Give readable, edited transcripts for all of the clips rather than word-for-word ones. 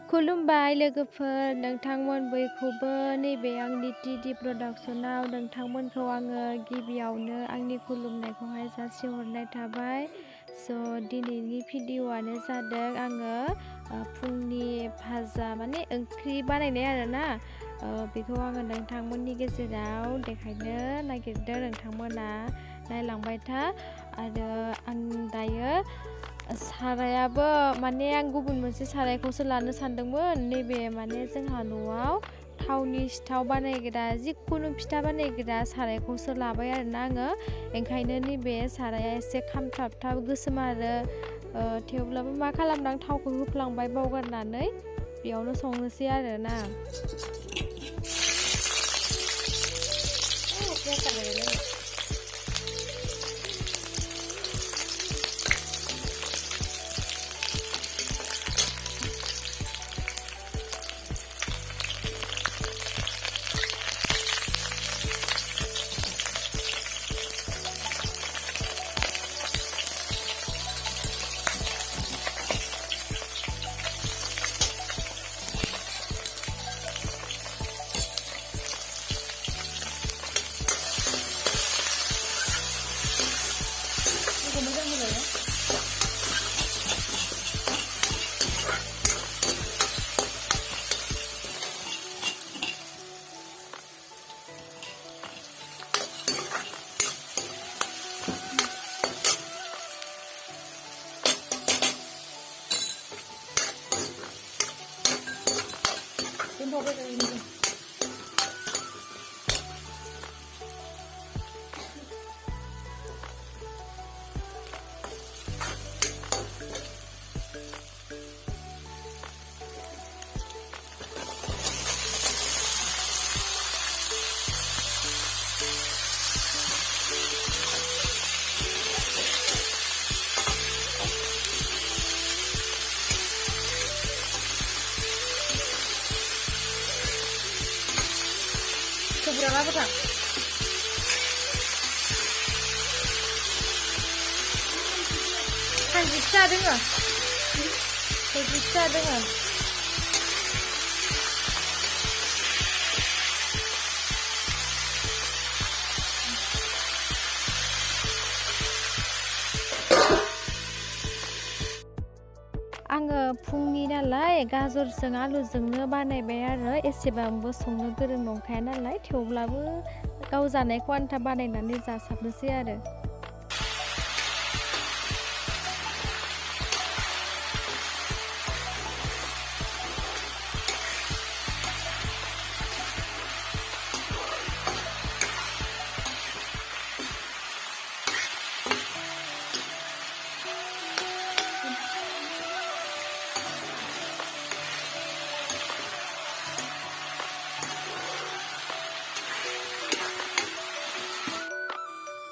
खुलुमबाय लोगोफोर, नोंथांमोन बयखौबो नैबे आंनि टिडि प्रडाक्शनाव नोंथांमोनखौ आङो गिबियावनो आंनि खुलुमनायखौहाय जासिहरनाय थाबाय। दिनैनि भिडिअ'आनो जादों आङो फुंनि भाजा माने ओंख्रि बानायनाय आरोना। बेखौ आङो नोंथांमोननि गेजेराव देखायनो नागिरदों, नोंथांमोना नायलांबाय था। आरो आं दायो सारायाबो माने आं गुबुन मोनसे सारायखौसो लानो सानदोंमोन। नैबे माने जोंहा न'आव थावनि सिथाव बानायग्रा जिखुनु फिथा बानायग्रा सारायखौसो लाबाय आरोना आङो। ओंखायनो नैबे साराया एसे खामथाबथाब गोसोम आरो थेवब्लाबो मा खालामदों, आं थावखौ होफ्लांबाय बावगारनानै। बेयावनो संनोसै आरोना। Berapa tak? Kan bisa dengar? Bisa dengar? आङो फुंनि नालाय गाजरजों आलुजोंनो बानायबाय आरो। एसेबांबो संनो गोरों नंखाया नालाय, थेवब्लाबो गाव जानायखौ आन्था बानायनानै जासाबनोसै आरो।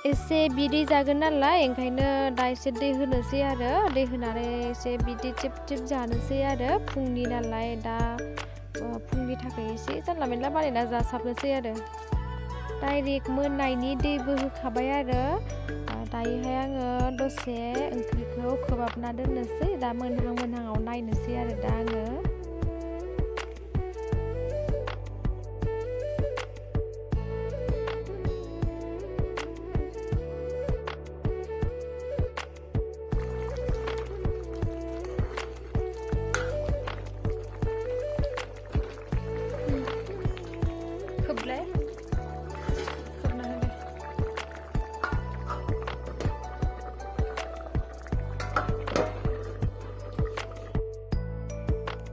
एसे बिदै जागोन नालाय, ओंखायनो दा एसे दै होनोसै आरो। दै होनानै एसे बिदै थिब थिब जानोसै आरो। फुंनि नालाय दा फुंनि थाखाय एसे जानला मेनला बानायना जासाबनोसै आरो। डाइरेक्ट मोननायनि दैबो होखाबाय आरो। दायोहाय आङो दसे ओंख्रिखौ खोबहाबना दोननोसै। दा मोनहां मोनहाङाव नायनोसै आरो दा आङो।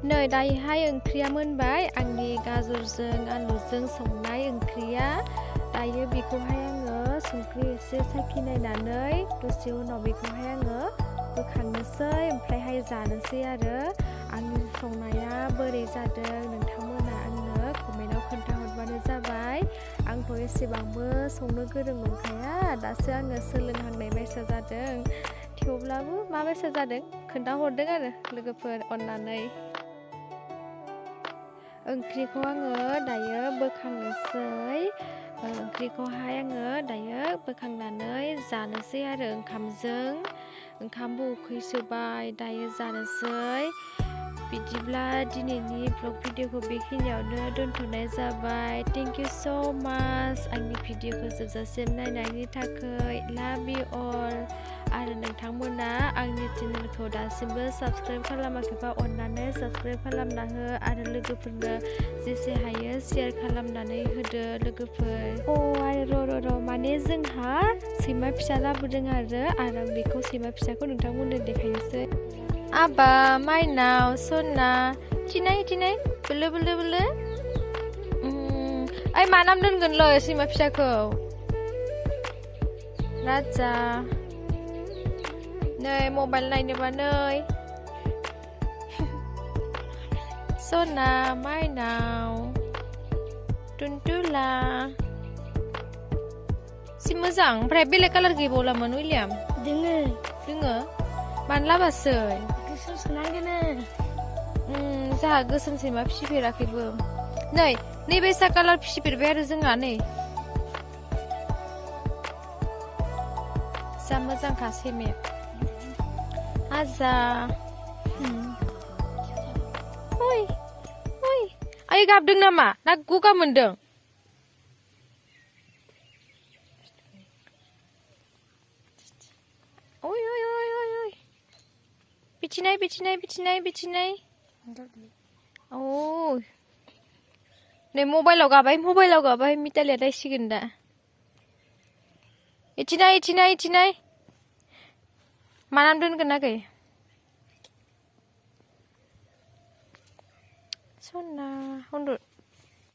नै दायोहाय ओंख्रिया मोनबाय, आंनि गाजरजों आलुजों संनाय ओंख्रिया। दायो बेखौहाय आङो संख्रि एसे साखिनायनानै दसे उनाव बेखौहाय आङो बोखांनोसै, ओमफ्रायहाय जानोसै आरो। आंनि संनाया बोरै जादों नोंथांमोना आंनो कमेन्टआव खोन्थाहरबानो जाबाय। आंथ' एसेबांबो संनो गोरों नंखाया, दासो आङो सोलोंहांनाय बायसा जादों। थेवब्लाबो माबायसा जादों खोन्थाहरदों आरो लोगोफोर अननानै। ओंख्रिखौ आङो दायो बोखांनोसै। ओंख्रिखौहाय आङो दायो बोखांनानै जानोसै आरो ओंखामजों। ओंखामबो उखैसोबाय, दायो जानोसै। बिदिब्ला दिनैनि ब्लग भिडिअखौ बेखिनियावनो दोनथ'नाय जाबाय। थेंक इउ स' माच आंनि भिडिअखौ जोबजासिम नायनायनि थाखाय। लाभ इउ अल। आरो नोंथांमोना आंनि चेनेलखौ दासिमबो साबस्क्राइब खालामाखैबा अननानै साबस्क्राइब खालामना हो आरो लोगोफोरनो जेसे हायो शेयार खालामनानै होदो लोगोफोर। आरो र' माने जोंहा सैमा फिसा लाबोदों आरो आं बेखौ सैमा फिसाखौ नोंथांमोननो देखायनोसै। आबा माइनाव सना थिनाय बोलो ओइ मा नाम दोनगोनलै सैमा फिसाखौ? राजा। नै मबाइल नायनोबा नै सना माइनाव टुनटुला सि मोजां। ओमफ्राय बेलेग कालार गैबावलामोन उइलियाम? दोङो मानो लाबासै? गोसोम सोनांगोनो। जोंहा गोसोम सैमा फिसिफेराखैबो। नैबेसा कालार फिसिफेरबाय आरो जोंहा नै जा मोजांखा सैमाया। आजा आइ गाबदों नामा ना गगा मोनदों? बिथिनाय नै मबाइलाव गाबाय मिटालिया दायसिगोन दा। इथिनाय मा नाम दोनगोन आगै? सना उन्दु।